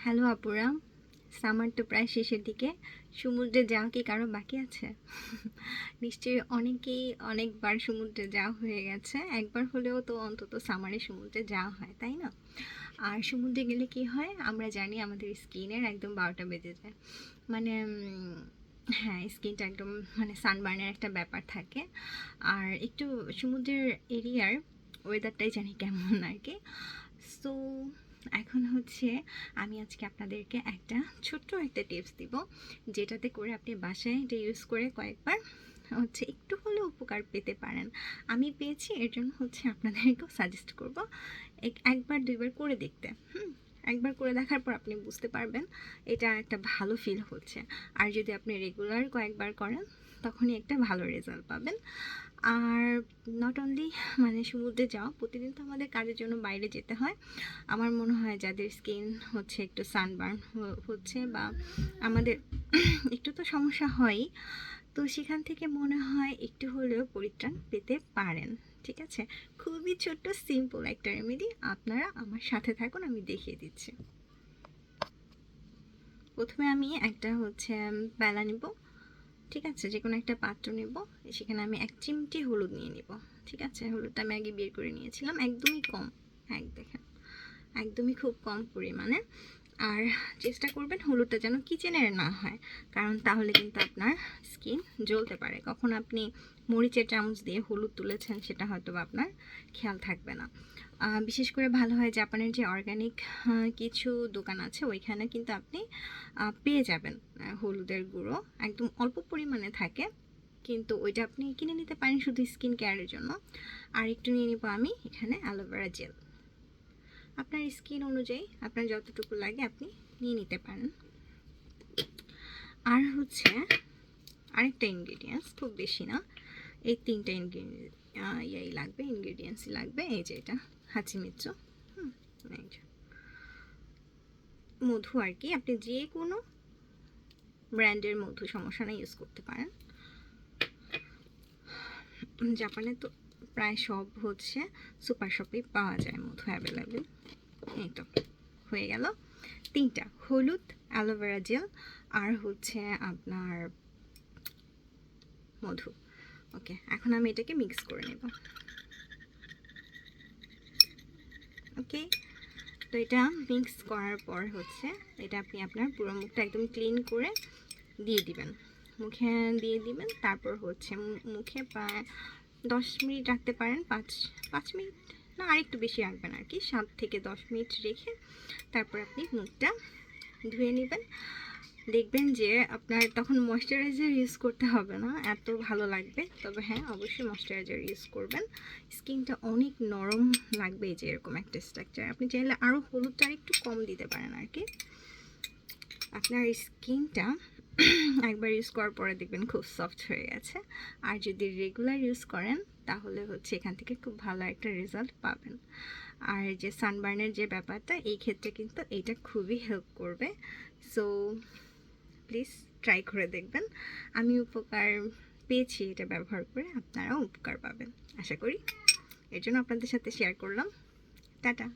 Hello আপুরা, summer তো প্রায় শেষের দিকে। সমুদ্রে যাওয়া কি কারো বাকি আছে? নিশ্চয়ই অনেকেই অনেকবার সমুদ্রে যাওয়া হয়ে গেছে। একবার হলেও তো অন্তত সামারে সমুদ্রে যাওয়া হয়, তাই না? আর সমুদ্রে গেলে কি হয় আমরা জানি, আমাদের স্কিনের একদম 12টা বেজে যায়। মানে হ্যাঁ, স্কিনটা একদম মানে সানবার্নের একটা ব্যাপার থাকে। আর একটু সমুদ্রের এরিয়ার ওয়েদারটাই জানি কেমন আর কি। সো এখন হচ্ছে আমি আজকে আপনাদেরকে ছোট্ট একটা টিপস দিব, যেটাতে করে আপনি বাসায় এটা ইউজ করে কয়েকবার হচ্ছে একটু হলেও উপকার পেতে পারেন। আমি পেয়েছি, এর জন্য হচ্ছে আপনাদেরকেও সাজেস্ট করব একবার দুইবার করে দেখতে। একবার করে দেখার পর আপনি বুঝতে পারবেন এটা একটা ভালো ফিল হচ্ছে। আর যদি আপনি রেগুলার কয়েকবার করেন তখনই একটা ভালো রেজাল্ট পাবেন। আর নট অনলি মানে সমুদ্রে যাওয়া, প্রতিদিন তো আমাদের কাজের জন্য বাইরে যেতে হয়। আমার মনে হয় যাদের স্কিন হচ্ছে একটু সানবার্ন হচ্ছে বা আমাদের একটু তো সমস্যা হয়ই, তো সেখান থেকে মনে হয় একটু হলেও পরিত্রাণ পেতে পারেন। ঠিক আছে, খুবই ছোট্ট সিম্পল একটা রেমেডি, আপনারা আমার সাথে থাকুন, আমি দেখিয়ে দিচ্ছি। প্রথমে আমি একটা হচ্ছে প্যালা নিব। ঠিক আছে, যে কোনো একটা পাত্র নেব, সেখানে আমি 1 চিমটি হলুদ নিয়ে নিব। ঠিক আছে, হলুদটা আমি আগে বের করে নিয়েছিলাম, একদমই কম, দেখেন একদমই খুব কম পরিমাণে। আর চেষ্টা করবেন হলুদটা যেন কিচেনের না হয়, কারণ তাহলে কিন্তু আপনার স্কিন জ্বলতে পারে। কখন আপনি মরিচের চামচ দিয়ে হলুদ তুলেছেন সেটা হয়তো বা আপনার খেয়াল থাকবে না। বিশেষ করে ভালো হয় জাপানের যে অর্গানিক কিছু দোকান আছে, ওইখানে কিন্তু আপনি পেয়ে যাবেন হলুদের গুঁড়ো, একদম অল্প পরিমাণে থাকে, কিন্তু ওইটা আপনি কিনে নিতে পারেন শুধু স্কিন কেয়ারের জন্য। আর একটু নিয়ে নিব আমি এখানে অ্যালোভেরা জেল। আপনার স্কিন অনুযায়ী আপনার যতটুকু লাগে আপনি নিয়ে নিতে পারেন। আর হচ্ছে আরেকটা ইনগ্রিডিয়েন্টস, খুব বেশি না, এই 3টা ইনগ্রিডিয়েন্টসই লাগবে। এই যে এটা হাচিমিচু, এই যে মধু আর কি, আপনি যে কোনো ব্র্যান্ডের মধু সমস্যা নেই, ইউজ করতে পারেন। জাপানে তো প্রায় সব হচ্ছে সুপার শপেই পাওয়া যায় মধু অ্যাভেলেবেল। এই তো হয়ে গেল 3টা, হলুদ, অ্যালোভেরা জেল আর হচ্ছে আপনার মধু। ওকে, এখন আমি এটাকে মিক্স করে নেব। ওকে, তো এটা মিক্স করার পর হচ্ছে এটা আপনি আপনার পুরো মুখটা একদম ক্লিন করে দিয়ে দিবেন, মুখে দিয়ে দিবেন। তারপর হচ্ছে মুখে প্রায় 10 মিনিট রাখতে পারেন, 5 মিনিট না, আরেকটু বেশি রাখবেন আর কি, 7 থেকে 10 মিনিট রেখে তারপর আপনি মুখটা ধুয়ে নেবেন। দেখবেন যে আপনার তখন ময়শ্চারাইজার ইউজ করতে হবে না, এত ভালো লাগবে। তবে হ্যাঁ, অবশ্যই ময়শ্চারাইজার ইউজ করবেন, স্কিনটা অনেক নরম লাগবে। এই যে এরকম একটা স্ট্রাকচার, আপনি চাইলে আরও হলুদটা একটু কম দিতে পারেন আর কি। আপনার স্কিনটা একবার ইউজ করার পরে দেখবেন খুব সফট হয়ে গেছে। আর যদি রেগুলার ইউজ করেন তাহলে হচ্ছে এখান থেকে খুব ভালো একটা রেজাল্ট পাবেন। আর যে সানবার্নের যে ব্যাপারটা, এই ক্ষেত্রে কিন্তু এটা খুবই হেল্প করবে। সো প্লিজ ট্রাই করে দেখবেন। আমি উপকার পেয়েছি এটা ব্যবহার করে, আপনারাও উপকার পাবেন আশা করি, এর জন্য আপনাদের সাথে শেয়ার করলাম। টাটা।